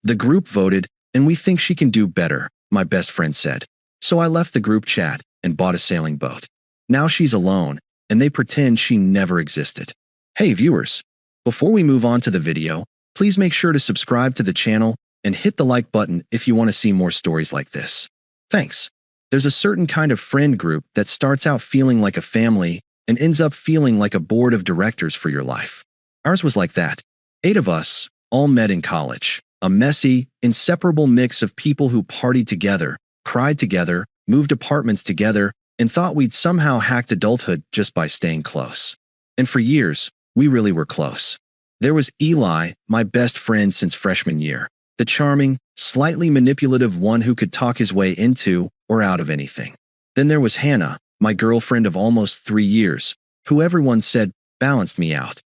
The group voted, and we think she can do better, my best friend said. So I left the group chat and bought a sailing boat. Now she's alone, and they pretend she never existed. Hey viewers, before we move on to the video, please make sure to subscribe to the channel and hit the like button if you want to see more stories like this. Thanks. There's a certain kind of friend group that starts out feeling like a family and ends up feeling like a board of directors for your life. Ours was like that. 8 of us, all met in college. A messy, inseparable mix of people who partied together, cried together, moved apartments together, and thought we'd somehow hacked adulthood just by staying close. And for years, we really were close. There was Eli, my best friend since freshman year, the charming, slightly manipulative one who could talk his way into or out of anything. Then there was Hannah, my girlfriend of almost 3 years, who everyone said balanced me out.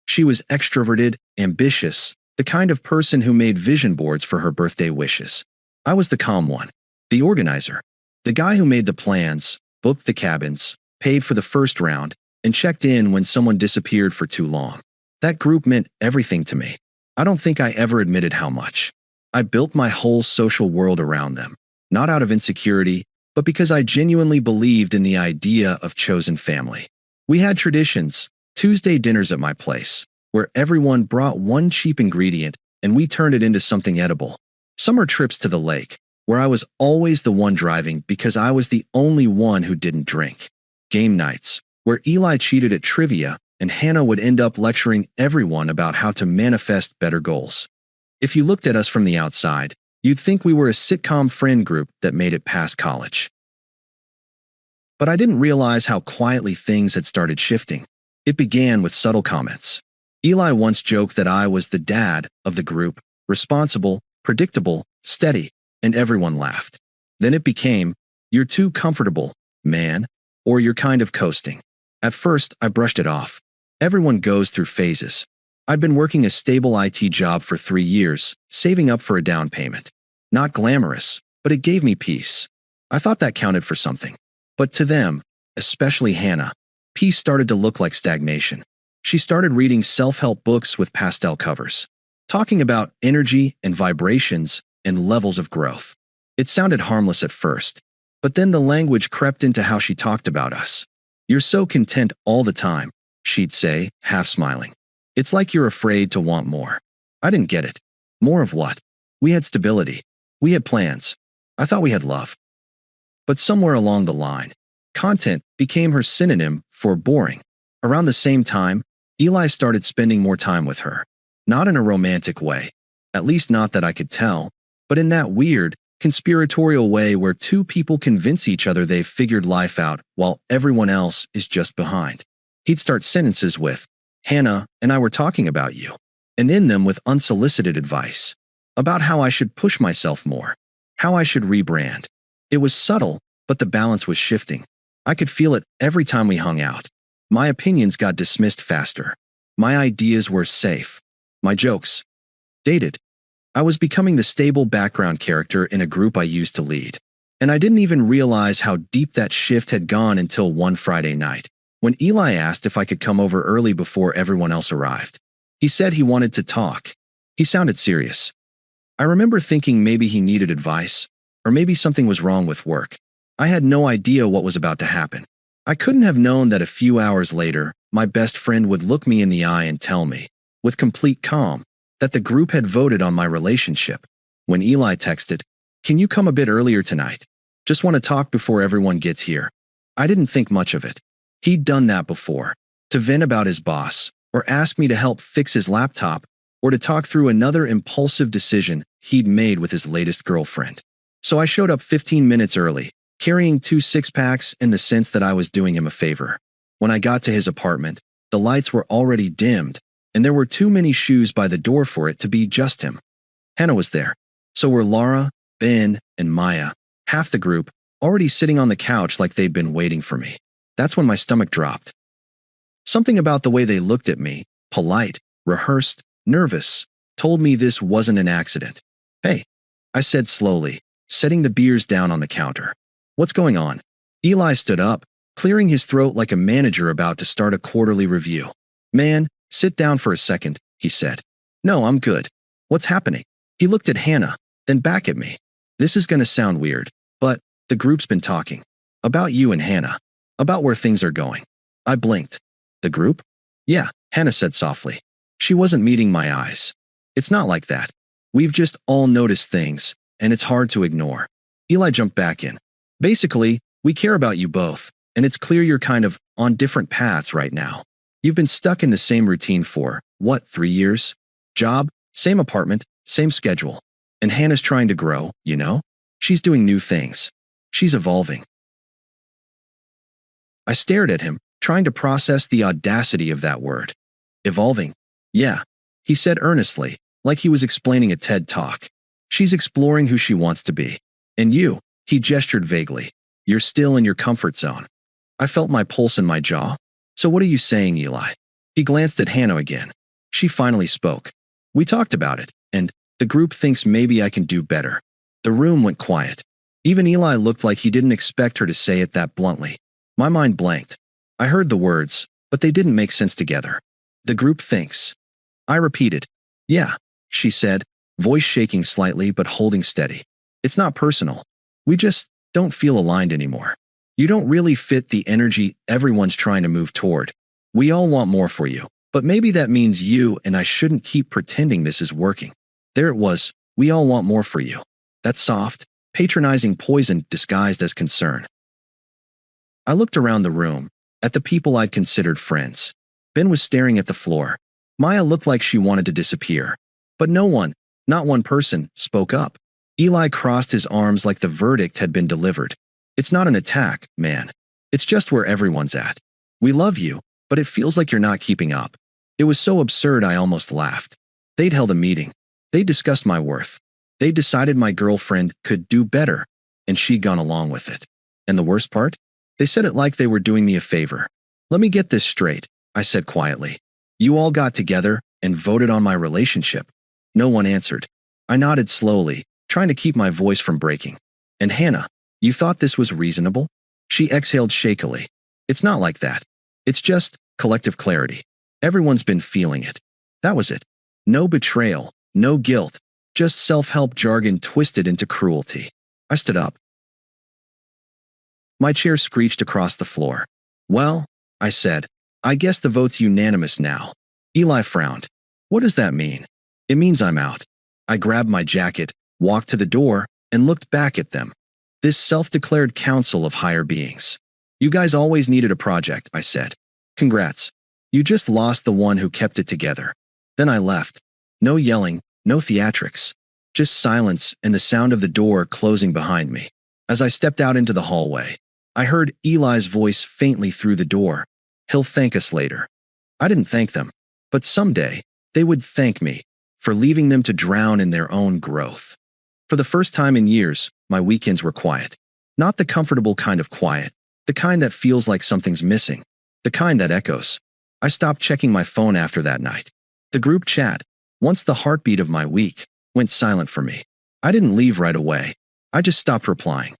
She was extroverted, ambitious, the kind of person who made vision boards for her birthday wishes. I was the calm one, the organizer, the guy who made the plans, booked the cabins, paid for the first round, and checked in when someone disappeared for too long. That group meant everything to me. I don't think I ever admitted how much. I built my whole social world around them, not out of insecurity, but because I genuinely believed in the idea of chosen family. We had traditions, Tuesday dinners at my place, where everyone brought one cheap ingredient and we turned it into something edible. Summer trips to the lake, where I was always the one driving because I was the only one who didn't drink. Game nights, where Eli cheated at trivia and Hannah would end up lecturing everyone about how to manifest better goals. If you looked at us from the outside, you'd think we were a sitcom friend group that made it past college. But I didn't realize how quietly things had started shifting. It began with subtle comments. Eli once joked that I was the dad of the group, responsible, predictable, steady, and everyone laughed. Then it became, "You're too comfortable, man," or "You're kind of coasting." At first, I brushed it off. Everyone goes through phases. I'd been working a stable IT job for 3 years, saving up for a down payment. Not glamorous, but it gave me peace. I thought that counted for something. But to them, especially Hannah, peace started to look like stagnation. She started reading self-help books with pastel covers, talking about energy and vibrations and levels of growth. It sounded harmless at first, but then the language crept into how she talked about us. "You're so content all the time," she'd say, half smiling. "It's like you're afraid to want more." I didn't get it. More of what? We had stability. We had plans. I thought we had love. But somewhere along the line, content became her synonym for boring. Around the same time, Eli started spending more time with her. Not in a romantic way, at least not that I could tell, but in that weird, conspiratorial way where two people convince each other they've figured life out while everyone else is just behind. He'd start sentences with, "Hannah and I were talking about you," and end them with unsolicited advice about how I should push myself more, how I should rebrand. It was subtle, but the balance was shifting. I could feel it every time we hung out. My opinions got dismissed faster. My ideas were safe. My jokes dated. I was becoming the stable background character in a group I used to lead. And I didn't even realize how deep that shift had gone until one Friday night, when Eli asked if I could come over early before everyone else arrived. He said he wanted to talk. He sounded serious. I remember thinking maybe he needed advice, or maybe something was wrong with work. I had no idea what was about to happen. I couldn't have known that a few hours later, my best friend would look me in the eye and tell me, with complete calm, that the group had voted on my relationship. When Eli texted, "Can you come a bit earlier tonight? Just want to talk before everyone gets here." I didn't think much of it. He'd done that before, to vent about his boss, or ask me to help fix his laptop, or to talk through another impulsive decision he'd made with his latest girlfriend. So I showed up 15 minutes early, carrying 2 six-packs in the sense that I was doing him a favor. When I got to his apartment, the lights were already dimmed, and there were too many shoes by the door for it to be just him. Hannah was there. So were Laura, Ben, and Maya, half the group, already sitting on the couch like they'd been waiting for me. That's when my stomach dropped. Something about the way they looked at me, polite, rehearsed, nervous, told me this wasn't an accident. "Hey," I said slowly, setting the beers down on the counter. "What's going on?" Eli stood up, clearing his throat like a manager about to start a quarterly review. "Man, sit down for a second," he said. "No, I'm good. What's happening?" He looked at Hannah, then back at me. This is gonna sound weird, but the group's been talking. About you and Hannah. About where things are going. I blinked. The group? Yeah, Hannah said softly. She wasn't meeting my eyes. It's not like that. We've just all noticed things, and it's hard to ignore. Eli jumped back in. Basically, we care about you both, and it's clear you're kind of on different paths right now. You've been stuck in the same routine for, what, 3 years? Job, same apartment, same schedule. And Hannah's trying to grow, you know? She's doing new things. She's evolving. I stared at him, trying to process the audacity of that word. Evolving? Yeah, he said earnestly, like he was explaining a TED Talk. She's exploring who she wants to be. And you, he gestured vaguely, you're still in your comfort zone. I felt my pulse in my jaw. So what are you saying, Eli? He glanced at Hannah again. She finally spoke. We talked about it, and the group thinks maybe I can do better. The room went quiet. Even Eli looked like he didn't expect her to say it that bluntly. My mind blanked. I heard the words, but they didn't make sense together. The group thinks. I repeated. Yeah, she said, voice shaking slightly but holding steady. It's not personal. We just don't feel aligned anymore. You don't really fit the energy everyone's trying to move toward. We all want more for you, but maybe that means you and I shouldn't keep pretending this is working. There it was, we all want more for you. That soft, patronizing poison disguised as concern. I looked around the room, at the people I'd considered friends. Ben was staring at the floor. Maya looked like she wanted to disappear. But no one, not one person, spoke up. Eli crossed his arms like the verdict had been delivered. It's not an attack, man. It's just where everyone's at. We love you, but it feels like you're not keeping up. It was so absurd I almost laughed. They'd held a meeting. They discussed my worth. They decided my girlfriend could do better, and she'd gone along with it. And the worst part? They said it like they were doing me a favor. Let me get this straight, I said quietly. You all got together and voted on my relationship. No one answered. I nodded slowly, trying to keep my voice from breaking. And Hannah, you thought this was reasonable? She exhaled shakily. It's not like that. It's just collective clarity. Everyone's been feeling it. That was it. No betrayal, no guilt, just self-help jargon twisted into cruelty. I stood up. My chair screeched across the floor. Well, I said, I guess the vote's unanimous now. Eli frowned. What does that mean? It means I'm out. I grabbed my jacket, walked to the door, and looked back at them. This self-declared council of higher beings. You guys always needed a project, I said. Congrats. You just lost the one who kept it together. Then I left. No yelling, no theatrics. Just silence and the sound of the door closing behind me. As I stepped out into the hallway, I heard Eli's voice faintly through the door. He'll thank us later. I didn't thank them, but someday they would thank me for leaving them to drown in their own growth. For the first time in years, my weekends were quiet. Not the comfortable kind of quiet, the kind that feels like something's missing, the kind that echoes. I stopped checking my phone after that night. The group chat, once the heartbeat of my week, went silent for me. I didn't leave right away. I just stopped replying.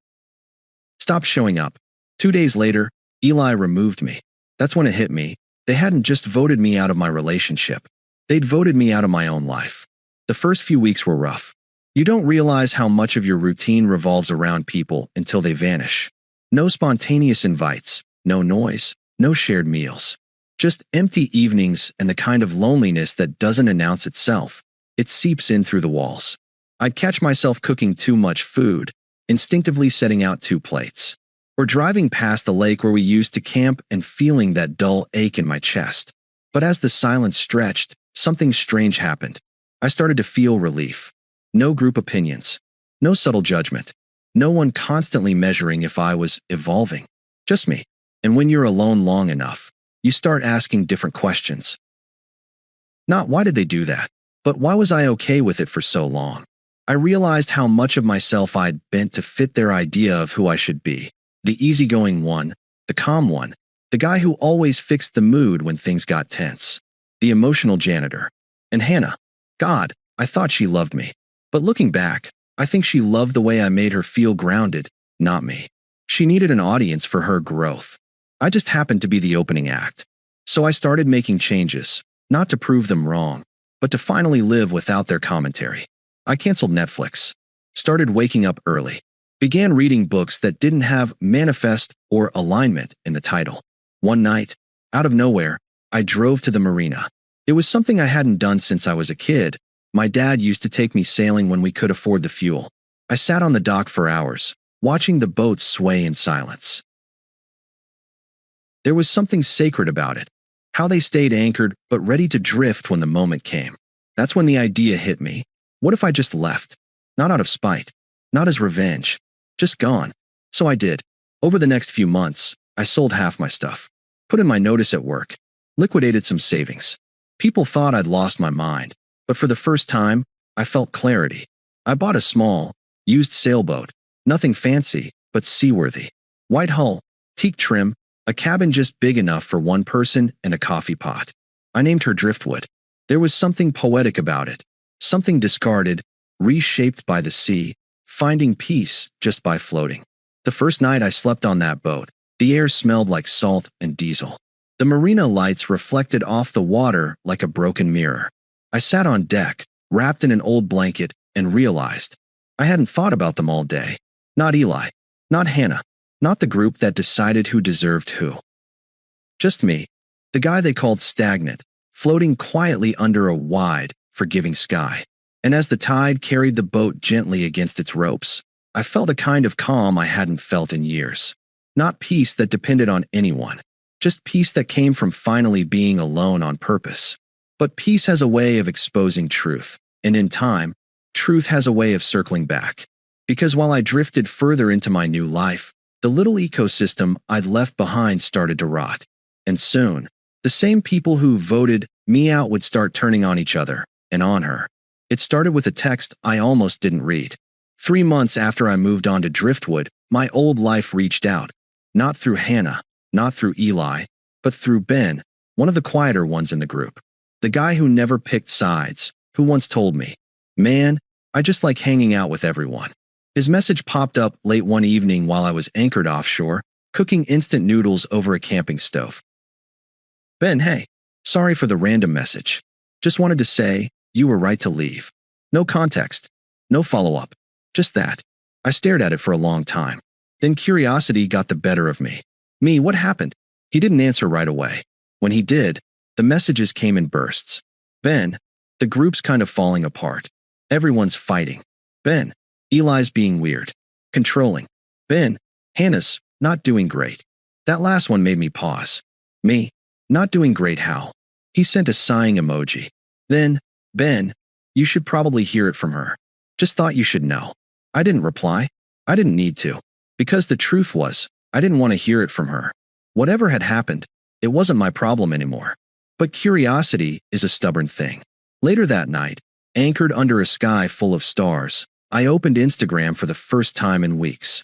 Stopped showing up. 2 days later, Eli removed me. That's when it hit me. They hadn't just voted me out of my relationship. They'd voted me out of my own life. The first few weeks were rough. You don't realize how much of your routine revolves around people until they vanish. No spontaneous invites, no noise, no shared meals. Just empty evenings and the kind of loneliness that doesn't announce itself. It seeps in through the walls. I'd catch myself cooking too much food, instinctively setting out 2 plates. Or driving past the lake where we used to camp and feeling that dull ache in my chest. But as the silence stretched, something strange happened. I started to feel relief. No group opinions. No subtle judgment. No one constantly measuring if I was evolving. Just me. And when you're alone long enough, you start asking different questions. Not why did they do that, but why was I okay with it for so long? I realized how much of myself I'd bent to fit their idea of who I should be. The easygoing one, the calm one, the guy who always fixed the mood when things got tense. The emotional janitor. And Hannah. God, I thought she loved me. But looking back, I think she loved the way I made her feel grounded, not me. She needed an audience for her growth. I just happened to be the opening act. So I started making changes, not to prove them wrong, but to finally live without their commentary. I canceled Netflix, started waking up early, began reading books that didn't have manifest or alignment in the title. One night, out of nowhere, I drove to the marina. It was something I hadn't done since I was a kid. My dad used to take me sailing when we could afford the fuel. I sat on the dock for hours, watching the boats sway in silence. There was something sacred about it, how they stayed anchored but ready to drift when the moment came. That's when the idea hit me. What if I just left? Not out of spite, not as revenge, just gone. So I did. Over the next few months, I sold half my stuff, put in my notice at work, liquidated some savings. People thought I'd lost my mind, but for the first time, I felt clarity. I bought a small, used sailboat, nothing fancy, but seaworthy. White hull, teak trim, a cabin just big enough for one person and a coffee pot. I named her Driftwood. There was something poetic about it, something discarded, reshaped by the sea, finding peace just by floating. The first night I slept on that boat, the air smelled like salt and diesel. The marina lights reflected off the water like a broken mirror. I sat on deck, wrapped in an old blanket, and realized I hadn't thought about them all day. Not Eli, not Hannah, not the group that decided who deserved who. Just me, the guy they called stagnant, floating quietly under a wide, forgiving sky. And as the tide carried the boat gently against its ropes, I felt a kind of calm I hadn't felt in years. Not peace that depended on anyone, just peace that came from finally being alone on purpose. But peace has a way of exposing truth, and in time, truth has a way of circling back. Because while I drifted further into my new life, the little ecosystem I'd left behind started to rot. And soon, the same people who voted me out would start turning on each other and on her. It started with a text I almost didn't read. 3 months after I moved on to Driftwood, my old life reached out. Not through Hannah, not through Eli, but through Ben, one of the quieter ones in the group. The guy who never picked sides, who once told me, "Man, I just like hanging out with everyone." His message popped up late one evening while I was anchored offshore, cooking instant noodles over a camping stove. "Ben, hey, sorry for the random message. Just wanted to say, you were right to leave." No context, no follow-up, just that. I stared at it for a long time. Then curiosity got the better of me. "Me, what happened?" He didn't answer right away. When he did, the messages came in bursts. "Ben, the group's kind of falling apart. Everyone's fighting. Ben, Eli's being weird. Controlling. Ben, Hannah's not doing great." That last one made me pause. "Me, not doing great how?" He sent a sighing emoji. Then, "Ben, you should probably hear it from her. Just thought you should know." I didn't reply. I didn't need to. Because the truth was, I didn't want to hear it from her. Whatever had happened, it wasn't my problem anymore. But curiosity is a stubborn thing. Later that night, anchored under a sky full of stars, I opened Instagram for the first time in weeks.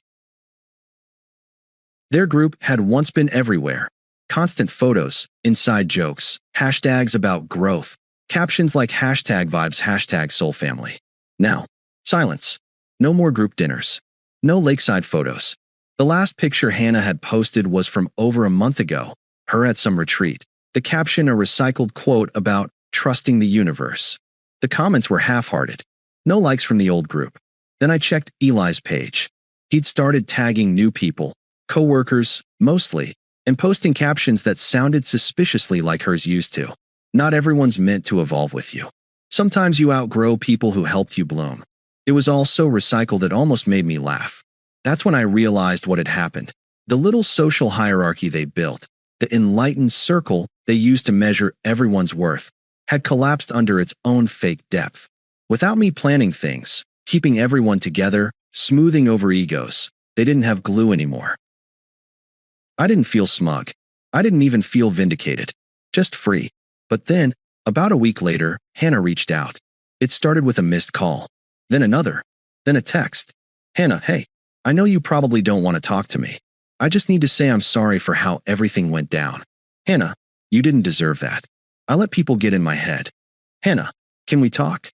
Their group had once been everywhere. Constant photos, inside jokes, hashtags about growth, captions like #vibes, #soulfamily. Now, silence. No more group dinners. No lakeside photos. The last picture Hannah had posted was from over a month ago, her at some retreat. The caption a recycled quote about trusting the universe. The comments were half-hearted. No likes from the old group. Then I checked Eli's page. He'd started tagging new people, co-workers, mostly, and posting captions that sounded suspiciously like hers used to. Not everyone's meant to evolve with you. Sometimes you outgrow people who helped you bloom. It was all so recycled it almost made me laugh. That's when I realized what had happened. The little social hierarchy they built, the enlightened circle they used to measure everyone's worth, had collapsed under its own fake depth. Without me planning things, keeping everyone together, smoothing over egos, they didn't have glue anymore. I didn't feel smug. I didn't even feel vindicated. Just free. But then, about a week later, Hannah reached out. It started with a missed call. Then another. Then a text. "Hannah, hey, I know you probably don't want to talk to me. I just need to say I'm sorry for how everything went down. Hannah, you didn't deserve that. I let people get in my head. Hannah, can we talk?"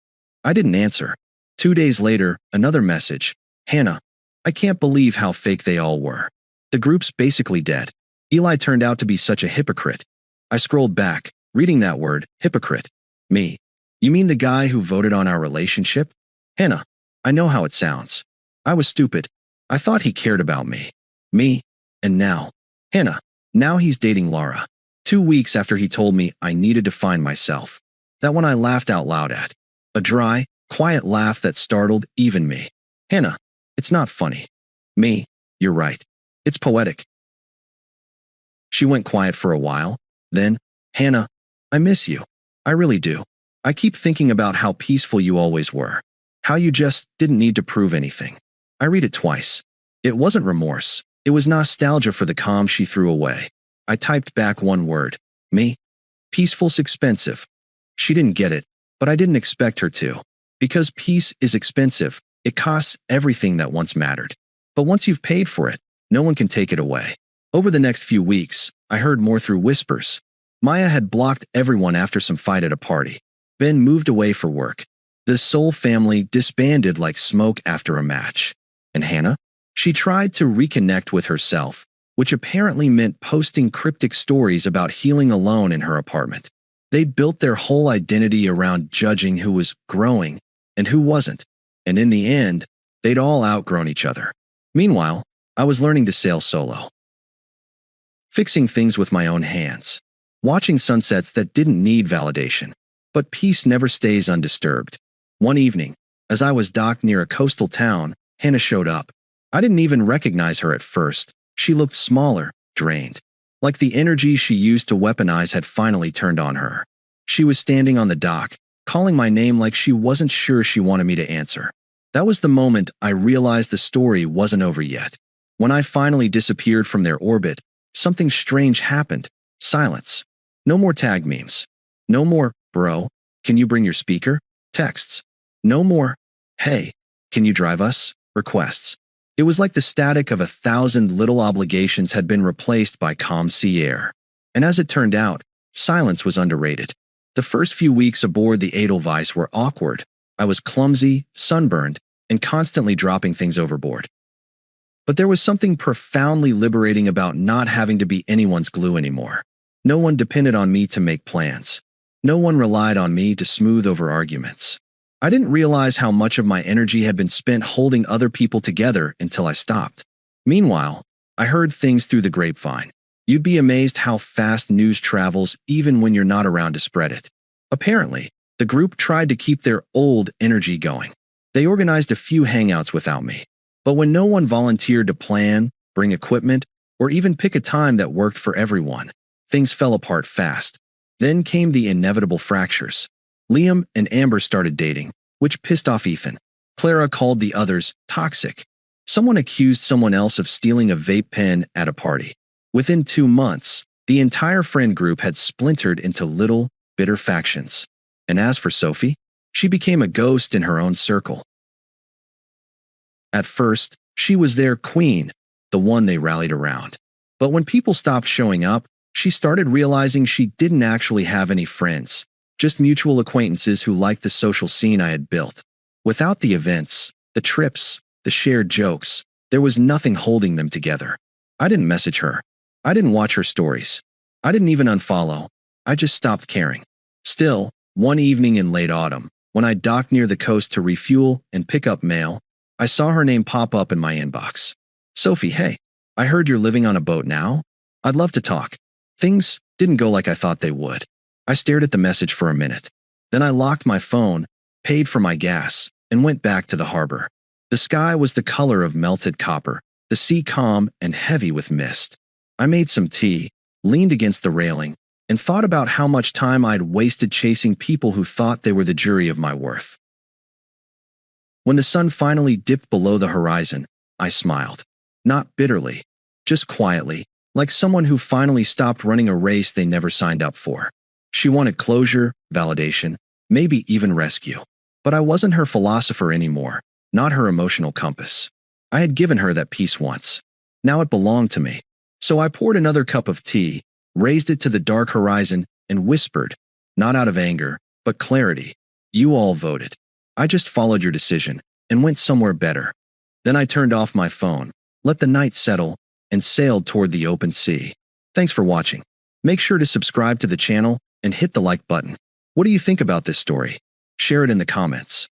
I didn't answer. 2 days later, another message. "Hannah, I can't believe how fake they all were. The group's basically dead. Eli turned out to be such a hypocrite." I scrolled back, reading that word, hypocrite. "Me? You mean the guy who voted on our relationship?" Hannah, I know how it sounds. I was stupid. I thought he cared about me. Me. And now. Hannah, now he's dating Laura. 2 weeks after he told me I needed to find myself. That one I laughed out loud at. A dry, quiet laugh that startled even me. Hannah, it's not funny. Me, you're right. It's poetic. She went quiet for a while. Then, Hannah, I miss you. I really do. I keep thinking about how peaceful you always were. How you just didn't need to prove anything. I read it twice. It wasn't remorse. It was nostalgia for the calm she threw away. I typed back one word. Me. Peaceful's expensive. She didn't get it, but I didn't expect her to. Because peace is expensive. It costs everything that once mattered. But once you've paid for it, no one can take it away. Over the next few weeks, I heard more through whispers. Maya had blocked everyone after some fight at a party. Ben moved away for work. The Soul family disbanded like smoke after a match. And Hannah? She tried to reconnect with herself, which apparently meant posting cryptic stories about healing alone in her apartment. They'd built their whole identity around judging who was growing and who wasn't, and in the end, they'd all outgrown each other. Meanwhile, I was learning to sail solo. Fixing things with my own hands. Watching sunsets that didn't need validation. But peace never stays undisturbed. One evening, as I was docked near a coastal town, Hannah showed up. I didn't even recognize her at first. She looked smaller, drained. Like the energy she used to weaponize had finally turned on her. She was standing on the dock, calling my name like she wasn't sure she wanted me to answer. That was the moment I realized the story wasn't over yet. When I finally disappeared from their orbit, something strange happened. Silence. No more tag memes. No more, bro, can you bring your speaker? Texts. No more, hey, can you drive us? Requests. It was like the static of 1,000 little obligations had been replaced by calm sea air. And as it turned out, silence was underrated. The first few weeks aboard the Edelweiss were awkward. I was clumsy, sunburned, and constantly dropping things overboard. But there was something profoundly liberating about not having to be anyone's glue anymore. No one depended on me to make plans. No one relied on me to smooth over arguments. I didn't realize how much of my energy had been spent holding other people together until I stopped. Meanwhile, I heard things through the grapevine. You'd be amazed how fast news travels even when you're not around to spread it. Apparently, the group tried to keep their old energy going. They organized a few hangouts without me. But when no one volunteered to plan, bring equipment, or even pick a time that worked for everyone, things fell apart fast. Then came the inevitable fractures. Liam and Amber started dating, which pissed off Ethan. Clara called the others toxic. Someone accused someone else of stealing a vape pen at a party. Within 2 months, the entire friend group had splintered into little, bitter factions. And as for Sophie, she became a ghost in her own circle. At first, she was their queen, the one they rallied around. But when people stopped showing up, she started realizing she didn't actually have any friends, just mutual acquaintances who liked the social scene I had built. Without the events, the trips, the shared jokes, there was nothing holding them together. I didn't message her. I didn't watch her stories. I didn't even unfollow. I just stopped caring. Still, one evening in late autumn, when I docked near the coast to refuel and pick up mail, I saw her name pop up in my inbox. Sophie, hey, I heard you're living on a boat now. I'd love to talk. Things didn't go like I thought they would. I stared at the message for a minute. Then I locked my phone, paid for my gas, and went back to the harbor. The sky was the color of melted copper, the sea calm and heavy with mist. I made some tea, leaned against the railing, and thought about how much time I'd wasted chasing people who thought they were the jury of my worth. When the sun finally dipped below the horizon, I smiled. Not bitterly, just quietly, like someone who finally stopped running a race they never signed up for. She wanted closure, validation, maybe even rescue. But I wasn't her philosopher anymore, not her emotional compass. I had given her that peace once. Now it belonged to me. So I poured another cup of tea, raised it to the dark horizon, and whispered, not out of anger, but clarity. You all voted. I just followed your decision and went somewhere better. Then I turned off my phone, let the night settle, and sailed toward the open sea. Thanks for watching. Make sure to subscribe to the channel and hit the like button. What do you think about this story? Share it in the comments.